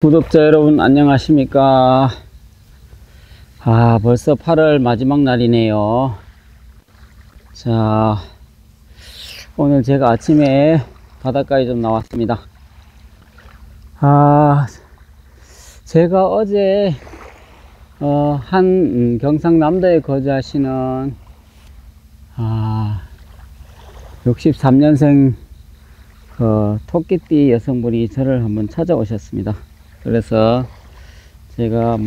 구독자 여러분 안녕하십니까. 벌써 8월 마지막 날이네요. 자, 오늘 제가 아침에 바닷가에 좀 나왔습니다. 제가 어제 한 경상남도에 거주하시는 63년생 토끼띠 여성분이 저를 한번 찾아오셨습니다. 그래서 제가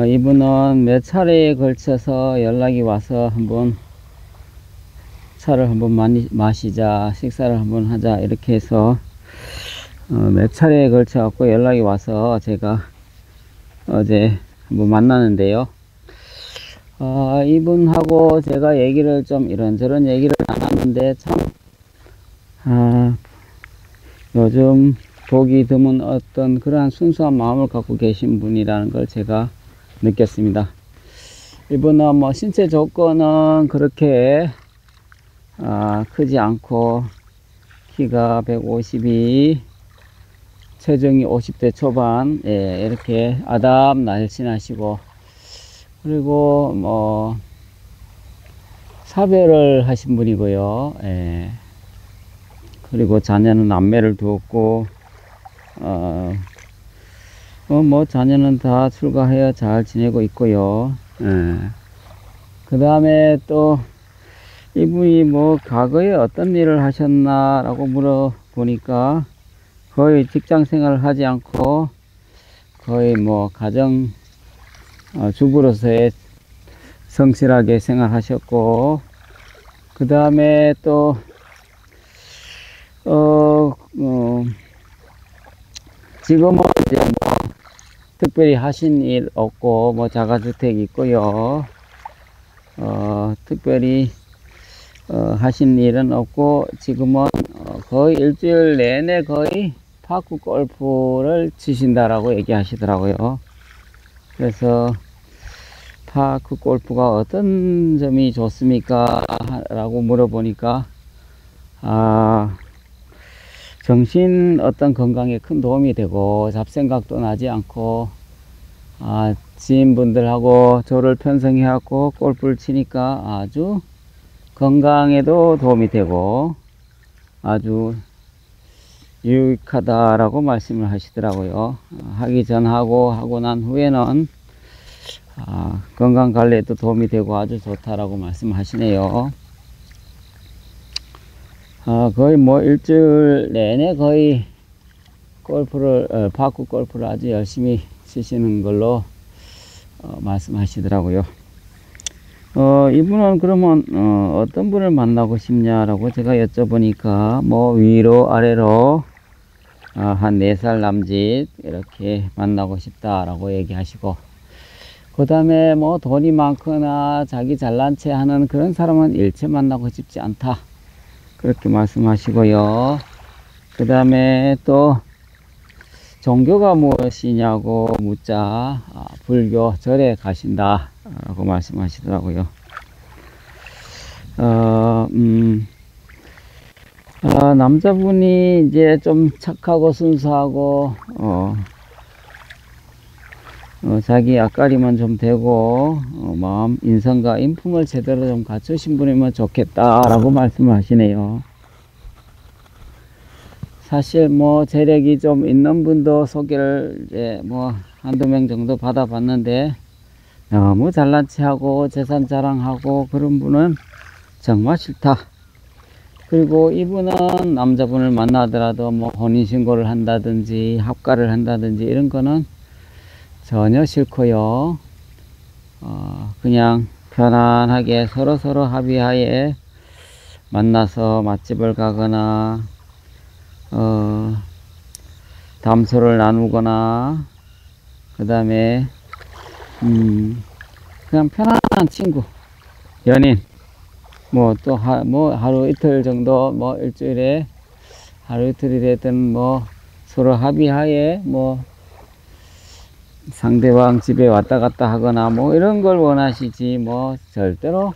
이분은 몇 차례에 걸쳐서 연락이 와서 한번 차를 한번 마시자, 식사를 한번 하자, 이렇게 해서 몇 차례에 걸쳐 갖고 연락이 와서 제가 어제 한번 만나는데요. 이분하고 제가 얘기를 좀 이런저런 얘기를 나눴는데 참 요즘 보기 드문 어떤 그러한 순수한 마음을 갖고 계신 분이라는 걸 제가 느꼈습니다. 이분은 신체 조건은 그렇게 크지 않고 키가 152, 체중이 50대 초반, 이렇게 아담 날씬하시고, 그리고 사별을 하신 분이고요. 그리고 자녀는 남매를 두었고, 자녀는 다 출가하여 잘 지내고 있고요. 그 다음에 또 이분이 과거에 어떤 일을 하셨나 라고 물어보니까 거의 직장 생활을 하지 않고 거의 가정 주부로서의 성실하게 생활하셨고, 그 다음에 또 지금은 이제 특별히 하신 일 없고 자가주택이 있고요. 특별히 하신 일은 없고 지금은 거의 일주일 내내 거의 파크 골프를 치신다라고 얘기하시더라고요. 그래서 파크 골프가 어떤 점이 좋습니까? 라고 물어보니까 정신 어떤 건강에 큰 도움이 되고 잡생각도 나지 않고 지인분들하고 조를 편성해 갖고 골프를 치니까 아주 건강에도 도움이 되고 아주 유익하다라고 말씀을 하시더라고요. 하기 전하고 하고 난 후에는 건강 관리에도 도움이 되고 아주 좋다라고 말씀하시네요. 거의 일주일 내내 거의 파크 골프를 아주 열심히 치시는 걸로 말씀하시더라고요. 이분은 그러면 어떤 분을 만나고 싶냐라고 제가 여쭤보니까 위로 아래로 한 4살 남짓 이렇게 만나고 싶다라고 얘기하시고, 그 다음에 돈이 많거나 자기 잘난 체 하는 그런 사람은 일체 만나고 싶지 않다, 그렇게 말씀하시고요. 그 다음에 또 종교가 무엇이냐고 묻자 불교 절에 가신다 라고 말씀하시더라고요. 남자분이 이제 좀 착하고 순수하고 자기 앞가림은 좀 되고 마음, 인성과 인품을 제대로 좀 갖추신 분이면 좋겠다라고 말씀을 하시네요. 사실 재력이 좀 있는 분도 소개를 이제 한두 명 정도 받아봤는데 너무 잘난 체하고 재산 자랑하고 그런 분은 정말 싫다. 그리고 이분은 남자분을 만나더라도 혼인신고를 한다든지 합가를 한다든지 이런 거는 전혀 싫고요. 그냥 편안하게 서로 합의하에 만나서 맛집을 가거나 담소를 나누거나, 그 다음에 그냥 편안한 친구, 연인, 또 하루 이틀 정도, 일주일에 하루 이틀이 되든 서로 합의하에 상대방 집에 왔다 갔다 하거나 이런 걸 원하시지 절대로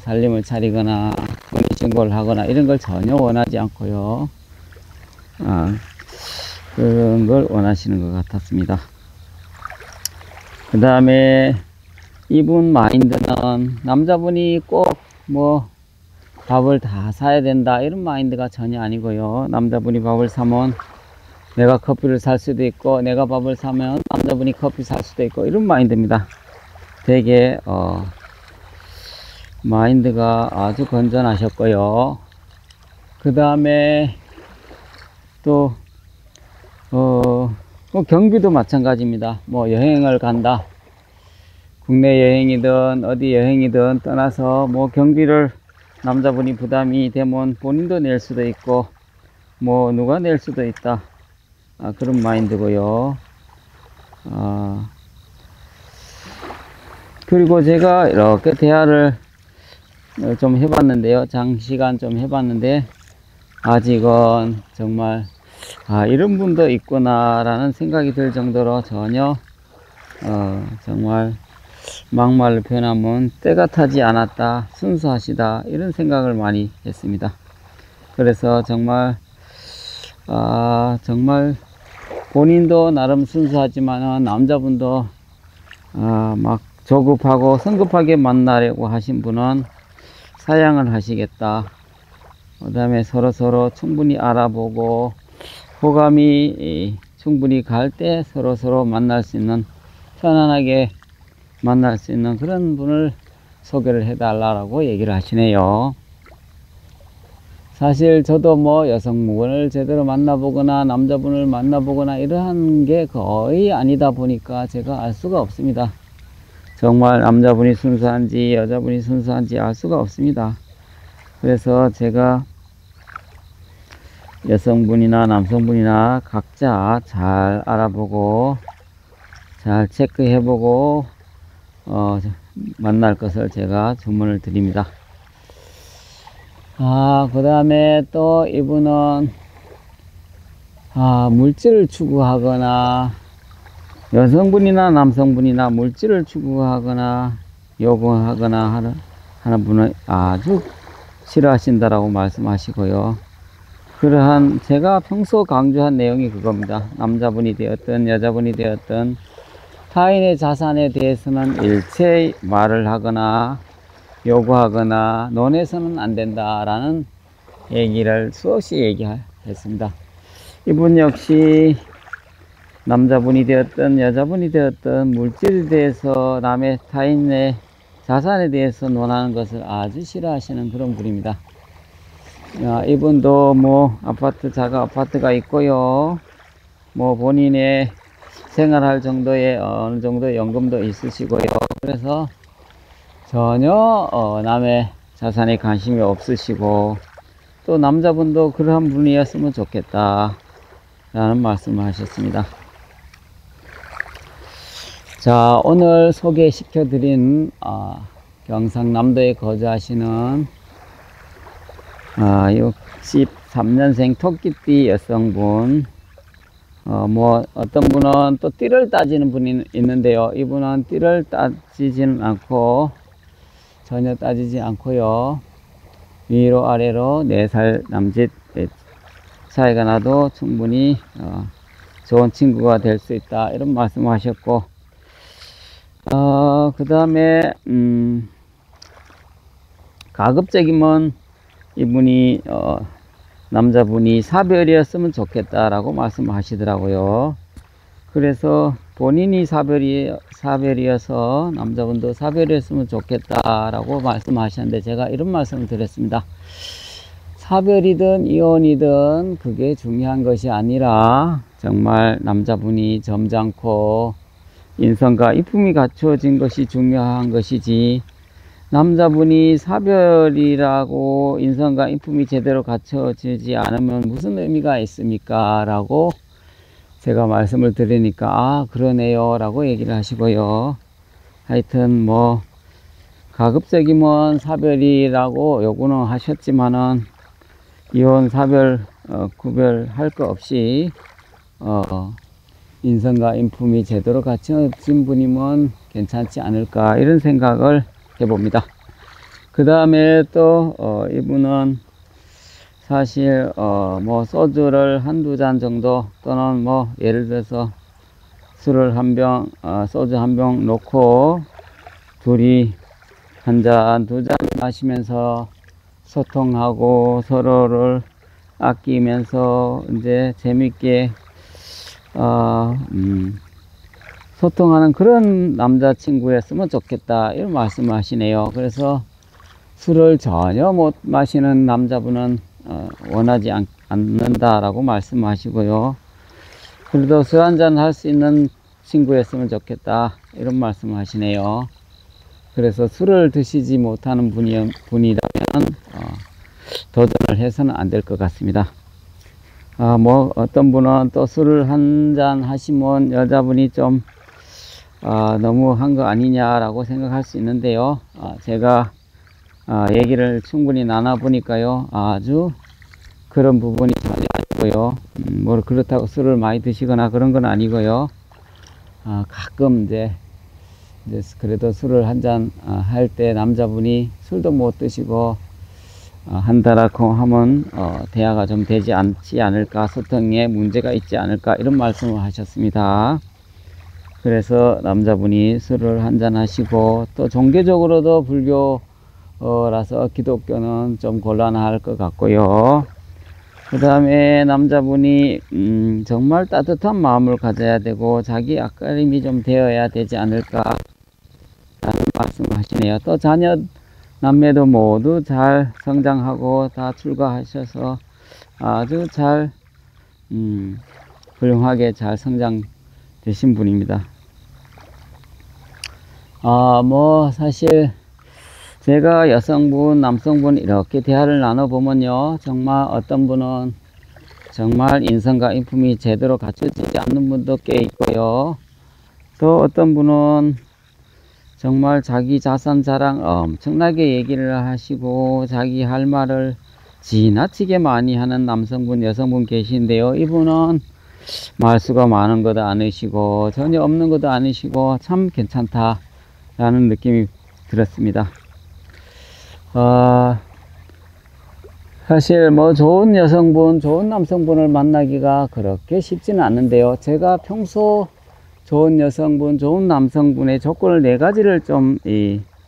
살림을 차리거나 혼인신고를 하거나 이런 걸 전혀 원하지 않고요. 그런 걸 원하시는 것 같았습니다. 그 다음에 이분 마인드는 남자분이 꼭 뭐 밥을 다 사야 된다 이런 마인드가 전혀 아니고요. 남자분이 밥을 사면 내가 커피를 살 수도 있고, 내가 밥을 사면 남자분이 커피 살 수도 있고, 이런 마인드입니다. 되게 마인드가 아주 건전하셨고요. 그 다음에 또 경비도 마찬가지입니다. 뭐 여행을 간다, 국내 여행이든 어디 여행이든 떠나서 뭐 경비를 남자분이 부담이 되면 본인도 낼 수도 있고 뭐 누가 낼 수도 있다, 그런 마인드고요. 그리고 제가 이렇게 대화를 좀 해봤는데요, 장시간 좀 해봤는데 아직은 정말 이런 분도 있구나 라는 생각이 들 정도로 전혀 정말 막말로 표현하면 때가 타지 않았다, 순수하시다, 이런 생각을 많이 했습니다. 그래서 정말 정말 본인도 나름 순수하지만 남자분도 막 조급하고 성급하게 만나려고 하신 분은 사양을 하시겠다. 그 다음에 서로 충분히 알아보고 호감이 충분히 갈 때 서로 만날 수 있는, 편안하게 만날 수 있는 그런 분을 소개를 해달라고 얘기를 하시네요. 사실 저도 뭐 여성분을 제대로 만나보거나 남자분을 만나보거나 이러한 게 거의 아니다 보니까 제가 알 수가 없습니다. 정말 남자분이 순수한지 여자분이 순수한지 알 수가 없습니다. 그래서 제가 여성분이나 남성분이나 각자 잘 알아보고 잘 체크해보고 만날 것을 제가 주문을 드립니다. 그 다음에 또 이분은 물질을 추구하거나, 여성분이나 남성분이나 물질을 추구하거나 요구하거나 하는 분은 아주 싫어하신다라고 말씀하시고요. 그러한 제가 평소 강조한 내용이 그겁니다. 남자분이 되었든 여자분이 되었든 타인의 자산에 대해서는 일체 말을 하거나 요구하거나 논해서는 안 된다라는 얘기를 수없이 얘기했습니다. 이분 역시 남자분이 되었든 여자분이 되었든 물질에 대해서, 남의 타인의 자산에 대해서 논하는 것을 아주 싫어하시는 그런 분입니다. 이분도 뭐 작은 아파트가 있고요, 뭐 본인의 생활할 정도의 어느 정도 연금도 있으시고요. 그래서 전혀 남의 자산에 관심이 없으시고, 또 남자분도 그러한 분이었으면 좋겠다 라는 말씀을 하셨습니다. 자, 오늘 소개시켜 드린 경상남도에 거주하시는 63년생 토끼띠 여성분, 뭐 어떤 분은 또 띠를 따지는 분이 있는데요, 이분은 띠를 따지지는 않고, 전혀 따지지 않고요, 위로 아래로 4살 남짓 차이가 나도 충분히 좋은 친구가 될 수 있다, 이런 말씀을 하셨고, 그 다음에 가급적이면 이분이 남자분이 사별이었으면 좋겠다라고 말씀을 하시더라고요. 그래서 본인이 사별이어서 남자분도 사별이었으면 좋겠다라고 말씀하셨는데, 제가 이런 말씀을 드렸습니다. 사별이든 이혼이든 그게 중요한 것이 아니라 정말 남자분이 점잖고 인성과 이품이 갖추어진 것이 중요한 것이지, 남자분이 사별이라고 인성과 인품이 제대로 갖춰지지 않으면 무슨 의미가 있습니까? 라고 제가 말씀을 드리니까 그러네요 라고 얘기를 하시고요. 하여튼 뭐 가급적이면 사별이라고 요구는 하셨지만은 이혼 사별 구별할 거 없이 인성과 인품이 제대로 갖춰진 분이면 괜찮지 않을까, 이런 생각을 해봅니다. 그 다음에 또 이분은 사실 뭐 소주를 한두 잔 정도, 또는 뭐 예를 들어서 술을 한 병, 소주 한 병 놓고 둘이 한 잔, 두 잔 마시면서 소통하고 서로를 아끼면서 이제 재밌게 소통하는 그런 남자친구였으면 좋겠다, 이런 말씀을 하시네요. 그래서 술을 전혀 못 마시는 남자분은 원하지 않는다라고 말씀하시고요. 그래도 술 한잔 할 수 있는 친구였으면 좋겠다, 이런 말씀을 하시네요. 그래서 술을 드시지 못하는 분이라면 도전을 해서는 안 될 것 같습니다. 뭐 어떤 분은 또 술을 한 잔 하시면 여자분이 좀 너무 한 거 아니냐라고 생각할 수 있는데요. 제가 얘기를 충분히 나눠 보니까요, 아주 그런 부분이 전혀 아니고요. 뭐 그렇다고 술을 많이 드시거나 그런 건 아니고요. 가끔 이제 그래도 술을 한 잔 할 때 남자분이 술도 못 드시고 한다라고 하면 대화가 좀 되지 않지 않을까, 소통에 문제가 있지 않을까, 이런 말씀을 하셨습니다. 그래서 남자분이 술을 한 잔 하시고, 또 종교적으로도 불교라서 기독교는 좀 곤란할 것 같고요. 그 다음에 남자분이 정말 따뜻한 마음을 가져야 되고 자기 앞가림이 좀 되어야 되지 않을까 라는 말씀을 하시네요. 또 자녀 남매도 모두 잘 성장하고 다 출가하셔서 아주 잘 훌륭하게 잘 성장되신 분입니다. 뭐 사실 제가 여성분 남성분 이렇게 대화를 나눠보면요, 정말 어떤 분은 정말 인성과 인품이 제대로 갖춰지지 않는 분도 꽤 있고요, 또 어떤 분은 정말 자기 자선 자랑 엄청나게 얘기를 하시고 자기 할 말을 지나치게 많이 하는 남성분 여성분 계신데요, 이분은 말수가 많은 것도 아니시고 전혀 없는 것도 아니시고 참 괜찮다 라는 느낌이 들었습니다. 사실 뭐 좋은 여성분 좋은 남성분을 만나기가 그렇게 쉽지는 않는데요, 제가 평소 좋은 여성분, 좋은 남성분의 조건을 4가지를 좀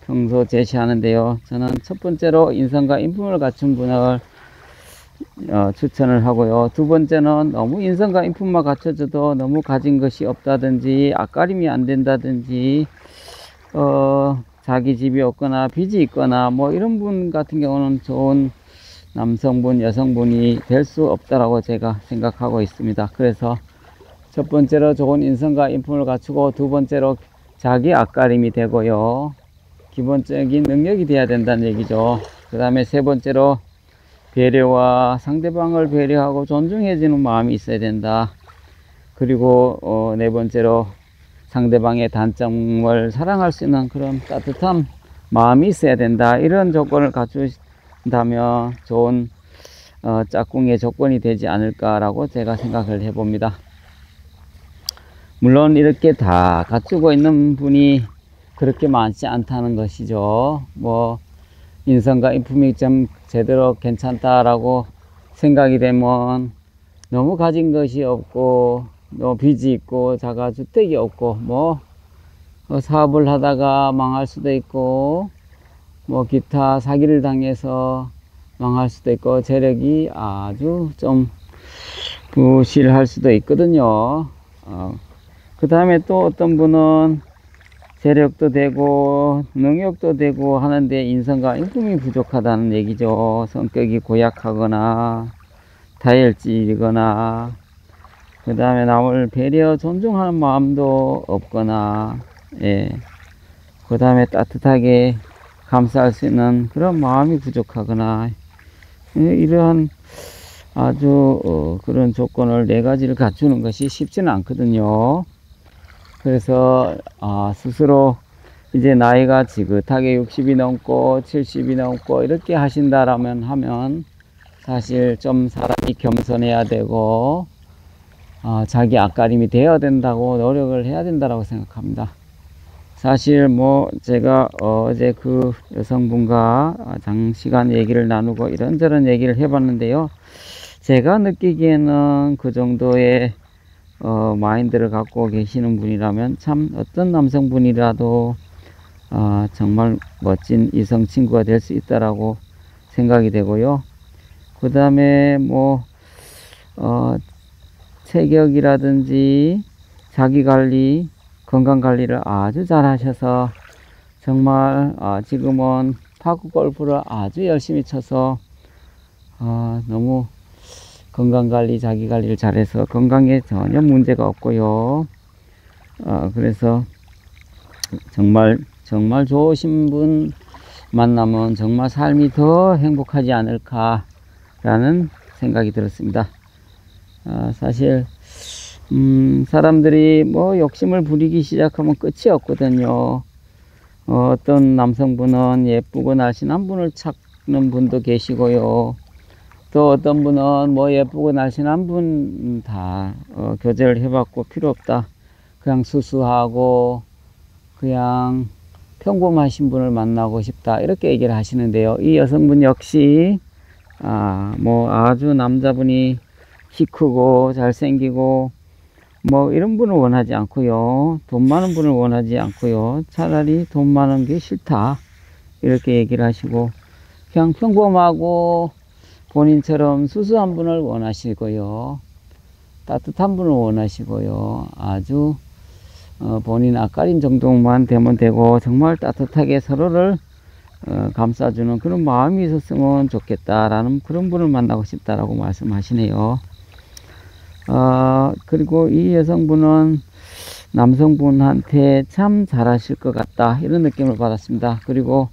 평소 제시하는데요. 저는 첫 번째로 인성과 인품을 갖춘 분을 추천을 하고요. 두 번째는 너무 인성과 인품만 갖춰져도 너무 가진 것이 없다든지 앞가림이 안 된다든지 자기 집이 없거나 빚이 있거나 뭐 이런 분 같은 경우는 좋은 남성분, 여성분이 될 수 없다라고 제가 생각하고 있습니다. 그래서 첫 번째로 좋은 인성과 인품을 갖추고, 두 번째로 자기 앞가림이 되고요, 기본적인 능력이 돼야 된다는 얘기죠. 그 다음에 세 번째로 배려와 상대방을 배려하고 존중해주는 마음이 있어야 된다. 그리고 네 번째로 상대방의 단점을 사랑할 수 있는 그런 따뜻한 마음이 있어야 된다. 이런 조건을 갖춘다면 좋은 짝꿍의 조건이 되지 않을까라고 제가 생각을 해봅니다. 물론 이렇게 다 갖추고 있는 분이 그렇게 많지 않다는 것이죠. 뭐 인성과 인품이 좀 제대로 괜찮다라고 생각이 되면 너무 가진 것이 없고 또 빚이 있고 자가주택이 없고 뭐 사업을 하다가 망할 수도 있고 뭐 기타 사기를 당해서 망할 수도 있고 재력이 아주 좀 부실할 수도 있거든요. 그 다음에 또 어떤 분은 재력도 되고 능력도 되고 하는데 인성과 인품이 부족하다는 얘기죠. 성격이 고약하거나 다혈질이거나 그 다음에 남을 배려 존중하는 마음도 없거나 그 다음에 따뜻하게 감싸할 수 있는 그런 마음이 부족하거나 이러한 아주 그런 조건을 4가지를 갖추는 것이 쉽지는 않거든요. 그래서 스스로 이제 나이가 지긋하게 60이 넘고 70이 넘고 이렇게 하신다라면 사실 좀 사람이 겸손해야 되고 자기 앞가림이 되어야 된다고 노력을 해야 된다고 생각합니다. 사실 뭐 제가 어제 그 여성분과 장시간 얘기를 나누고 이런저런 얘기를 해봤는데요. 제가 느끼기에는 그 정도의 마인드를 갖고 계시는 분이라면 참 어떤 남성분이라도 정말 멋진 이성 친구가 될 수 있다라고 생각이 되고요. 그 다음에 뭐 체격이라든지 자기관리, 건강관리를 아주 잘 하셔서 정말 지금은 파크 골프를 아주 열심히 쳐서 너무 건강관리, 자기관리를 잘해서 건강에 전혀 문제가 없고요. 그래서 정말 좋으신 분 만나면 정말 삶이 더 행복하지 않을까라는 생각이 들었습니다. 사실 사람들이 뭐 욕심을 부리기 시작하면 끝이 없거든요. 어떤 남성분은 예쁘고 날씬한 분을 찾는 분도 계시고요. 또 어떤 분은 뭐 예쁘고 날씬한 분 다 교제를 해봤고 필요 없다, 그냥 수수하고 그냥 평범하신 분을 만나고 싶다, 이렇게 얘기를 하시는데요. 이 여성분 역시 뭐 아주 남자분이 키 크고 잘생기고 뭐 이런 분을 원하지 않고요. 돈 많은 분을 원하지 않고요. 차라리 돈 많은 게 싫다, 이렇게 얘기를 하시고 그냥 평범하고 본인처럼 수수한 분을 원하시고요. 따뜻한 분을 원하시고요. 아주 본인 앞가림 정도만 되면 되고 정말 따뜻하게 서로를 감싸주는 그런 마음이 있었으면 좋겠다라는 그런 분을 만나고 싶다라고 말씀하시네요. 그리고 이 여성분은 남성분한테 참 잘하실 것 같다, 이런 느낌을 받았습니다. 그리고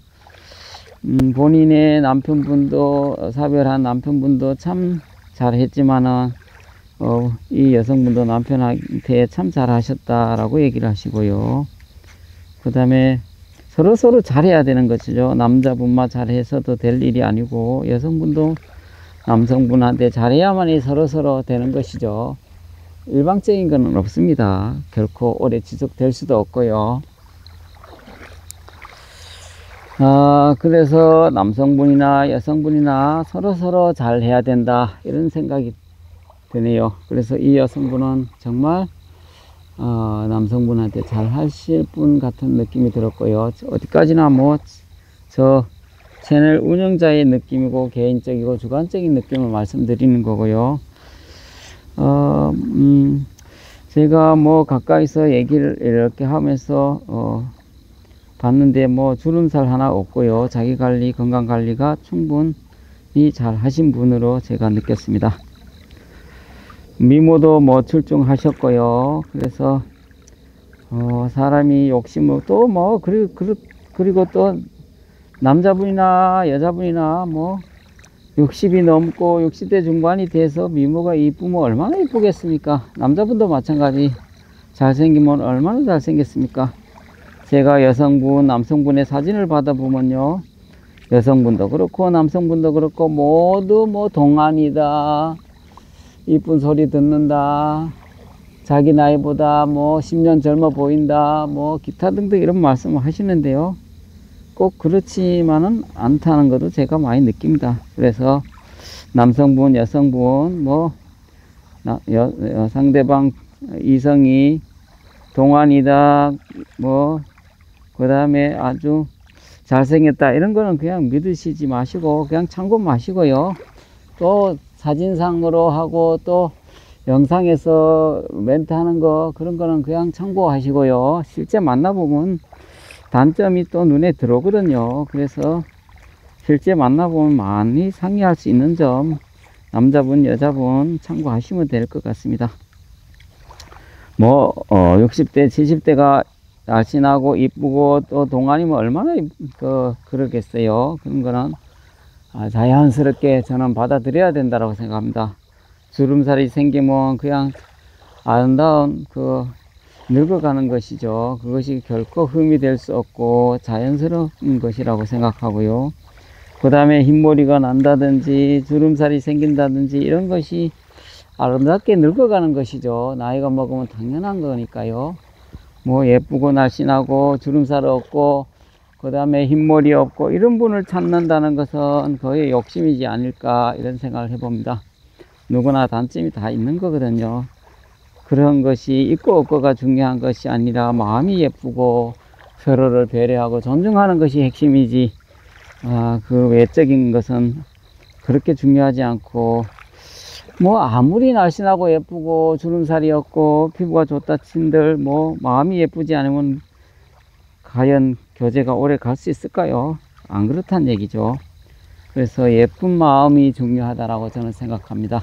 본인의 남편분도, 사별한 남편분도 참 잘했지만은 이 여성분도 남편한테 참 잘하셨다라고 얘기를 하시고요. 그 다음에 서로 잘해야 되는 것이죠. 남자분만 잘해서도 될 일이 아니고 여성분도 남성분한테 잘해야만이 서로 되는 것이죠. 일방적인 건 없습니다. 결코 오래 지속될 수도 없고요. 그래서 남성분이나 여성분이나 서로 잘해야 된다, 이런 생각이 드네요. 그래서 이 여성분은 정말 남성분한테 잘 하실 분 같은 느낌이 들었고요. 어디까지나 뭐 저 채널 운영자의 느낌이고 개인적이고 주관적인 느낌을 말씀드리는 거고요. 제가 뭐 가까이서 얘기를 이렇게 하면서 봤는데 뭐 주름살 하나 없고요. 자기관리, 건강관리가 충분히 잘 하신 분으로 제가 느꼈습니다. 미모도 뭐 출중하셨고요. 그래서 사람이 욕심을 또 뭐 그리고 또 남자분이나 여자분이나 뭐 60이 넘고 60대 중반이 돼서 미모가 이쁘면 얼마나 이쁘겠습니까? 남자분도 마찬가지, 잘생기면 얼마나 잘생겼습니까? 제가 여성분, 남성분의 사진을 받아보면요, 여성분도 그렇고 남성분도 그렇고 모두 뭐 동안이다, 이쁜 소리 듣는다, 자기 나이보다 뭐 10년 젊어 보인다, 뭐 기타 등등 이런 말씀을 하시는데요. 꼭 그렇지만은 않다는 것도 제가 많이 느낍니다. 그래서 남성분, 여성분, 뭐 상대방 이성이 동안이다, 뭐 그 다음에 아주 잘생겼다, 이런 거는 그냥 믿으시지 마시고 그냥 참고 마시고요. 또 사진상으로 하고 또 영상에서 멘트 하는 거, 그런 거는 그냥 참고하시고요. 실제 만나보면 단점이 또 눈에 들어오거든요. 그래서 실제 만나보면 많이 상의할 수 있는 점, 남자분 여자분 참고하시면 될 것 같습니다. 뭐 60대 70대가 날씬하고 이쁘고 또 동안이면 얼마나 그러겠어요. 그런 거는 자연스럽게 저는 받아들여야 된다고 생각합니다. 주름살이 생기면 그냥 아름다운 늙어가는 것이죠. 그것이 결코 흠이 될 수 없고 자연스러운 것이라고 생각하고요. 그 다음에 흰머리가 난다든지 주름살이 생긴다든지 이런 것이 아름답게 늙어가는 것이죠. 나이가 먹으면 당연한 거니까요. 뭐 예쁘고 날씬하고 주름살 없고 그 다음에 흰머리 없고 이런 분을 찾는다는 것은 거의 욕심이지 않을까 이런 생각을 해봅니다. 누구나 단점이 다 있는 거거든요. 그런 것이 있고 없고가 중요한 것이 아니라 마음이 예쁘고 서로를 배려하고 존중하는 것이 핵심이지, 그 외적인 것은 그렇게 중요하지 않고, 뭐 아무리 날씬하고 예쁘고 주름살이 없고 피부가 좋다 친들 뭐 마음이 예쁘지 않으면 과연 교제가 오래 갈 수 있을까요? 안 그렇단 얘기죠. 그래서 예쁜 마음이 중요하다라고 저는 생각합니다.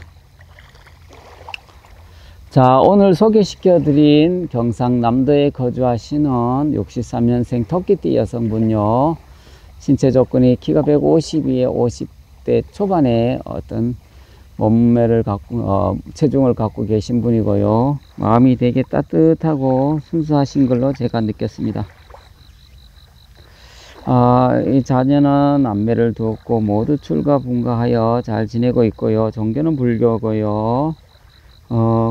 자, 오늘 소개시켜 드린 경상남도에 거주하시는 63년생 토끼띠 여성분요, 신체 조건이 키가 152에 50대 초반에 어떤 몸매를 갖고 체중을 갖고 계신 분이고요, 마음이 되게 따뜻하고 순수하신 걸로 제가 느꼈습니다. 이 자녀는 남매를 두었고 모두 출가 분가하여 잘 지내고 있고요, 종교는 불교고요.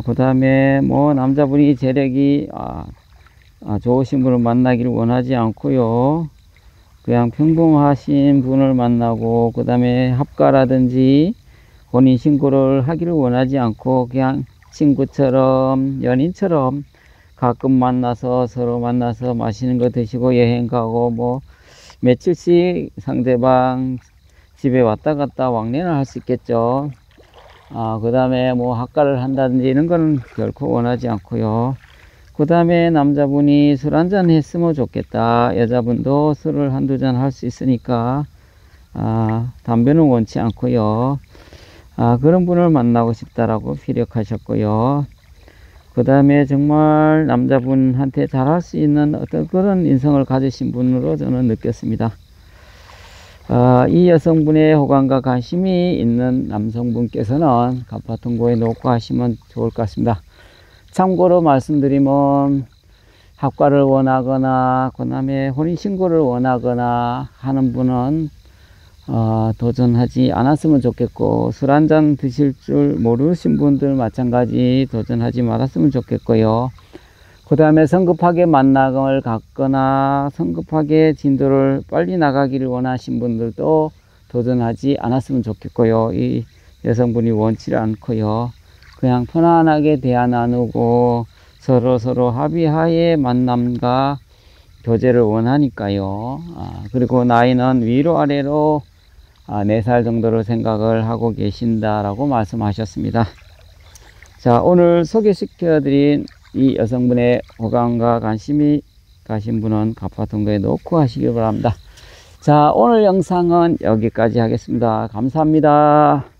그 다음에 뭐 남자분이 재력이 좋으신 분을 만나기를 원하지 않고요, 그냥 평범하신 분을 만나고 그 다음에 합가라든지 혼인신고를 하기를 원하지 않고 그냥 친구처럼 연인처럼 가끔 만나서 서로 만나서 맛있는 거 드시고 여행 가고 뭐 며칠씩 상대방 집에 왔다 갔다 왕래는 할 수 있겠죠. 그 다음에 뭐 학가를 한다든지 이런 거는 결코 원하지 않고요. 그 다음에 남자분이 술 한잔 했으면 좋겠다. 여자분도 술을 한두 잔 할 수 있으니까 담배는 원치 않고요. 그런 분을 만나고 싶다라고 피력하셨고요. 그 다음에 정말 남자분한테 잘할 수 있는 어떤 그런 인성을 가지신 분으로 저는 느꼈습니다. 이 여성분의 호감과 관심이 있는 남성분께서는 갑화통고에 놓고 하시면 좋을 것 같습니다. 참고로 말씀드리면 합가를 원하거나 그 다음에 혼인신고를 원하거나 하는 분은 도전하지 않았으면 좋겠고, 술 한잔 드실 줄 모르신 분들 마찬가지 도전하지 말았으면 좋겠고요. 그 다음에 성급하게 만남을 갖거나 성급하게 진도를 빨리 나가기를 원하신 분들도 도전하지 않았으면 좋겠고요. 이 여성분이 원치를 않고요, 그냥 편안하게 대화 나누고 서로 합의하에 만남과 교제를 원하니까요. 그리고 나이는 위로 아래로 4살 정도로 생각을 하고 계신다라고 말씀하셨습니다. 자, 오늘 소개시켜 드린 이 여성분의 호감과 관심이 가신 분은 갑화통고에 놓고 하시길 바랍니다. 자, 오늘 영상은 여기까지 하겠습니다. 감사합니다.